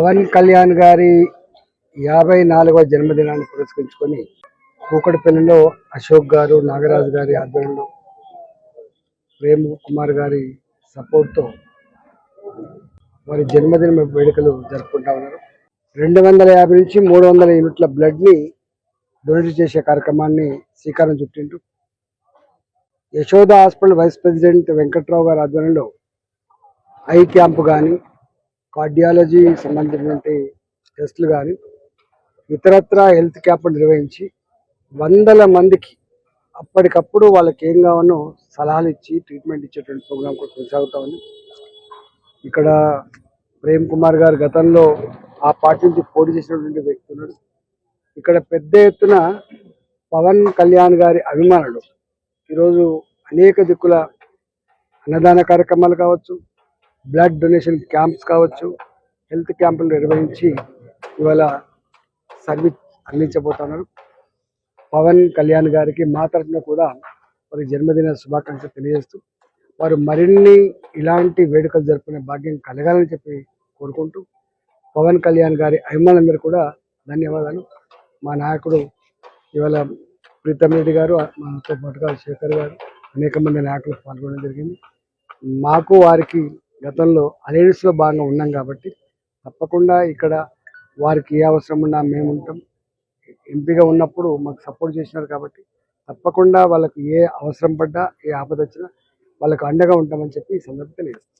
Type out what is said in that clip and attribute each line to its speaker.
Speaker 1: పవన్ కళ్యాణ్ గారి 54వ జన్మదినాన్ని పురస్కరించుకొని కూకట్పల్లిలో అశోక్ గారు, నాగరాజు గారి ఆధ్వర్యంలో ప్రేమ్ కుమార్ గారి సపోర్ట్తో వారి జన్మదిన వేడుకలు జరుపుకుంటా ఉన్నారు. 250 నుంచి 300 యూనిట్ల బ్లడ్ని డొనేట్ చేసే కార్యక్రమాన్ని శ్రీకారం చుట్టిండ్రు. Yashoda hospital vice president Venkatrao గారి ఆధ్వర్యంలో ఐ క్యాంపు కానీ, కార్డియాలజీ సంబంధించినటువంటి టెస్టులు కానీ, ఇతరత్రా హెల్త్ క్యాంపులు నిర్వహించి వందల మందికి అప్పటికప్పుడు వాళ్ళకి ఏం కావాలో సలహాలు ఇచ్చి ట్రీట్మెంట్ ఇచ్చేటువంటి ప్రోగ్రాం కూడా కొనసాగుతూ ఉంది. ఇక్కడ ప్రేమ్ కుమార్ గారు గతంలో ఆ పార్టీ నుంచి పోటీ చేసినటువంటి వ్యక్తి ఉన్నాడు. ఇక్కడ పెద్ద ఎత్తున పవన్ కళ్యాణ్ గారి అభిమానులు ఈరోజు అనేక దిక్కుల అన్నదాన కార్యక్రమాలు కావచ్చు, బ్లడ్ డొనేషన్ క్యాంప్స్ కావచ్చు, హెల్త్ క్యాంపులు నిర్వహించి ఇవాళ సర్వీస్ అందించబోతున్నారు. పవన్ కళ్యాణ్ గారికి మా తరఫున కూడా వారి జన్మదిన శుభాకాంక్షలు తెలియజేస్తూ వారు మరిన్ని ఇలాంటి వేడుకలు జరుపుకునే భాగ్యం కలగాలని చెప్పి కోరుకుంటూ పవన్ కళ్యాణ్ గారి అభిమానులందరూ కూడా ధన్యవాదాలు. మా నాయకుడు ఇవాళ ప్రీతం రెడ్డి గారు, మనతో పాటుగా శేఖర్ గారు, అనేక మంది నాయకులు పాల్గొనడం జరిగింది. మాకు వారికి గతంలో అలయన్స్లో భాగంగా ఉన్నాం కాబట్టి తప్పకుండా ఇక్కడ వారికి ఏ అవసరం ఉన్నా మేము ఉంటాం. ఎంపీగా ఉన్నప్పుడు మాకు సపోర్ట్ చేసినారు కాబట్టి తప్పకుండా వాళ్ళకి ఏ అవసరం పడ్డా, ఏ ఆపద వచ్చినా వాళ్ళకు అండగా ఉంటామని చెప్పి ఈ సందర్భంగా తెలియజేస్తాం.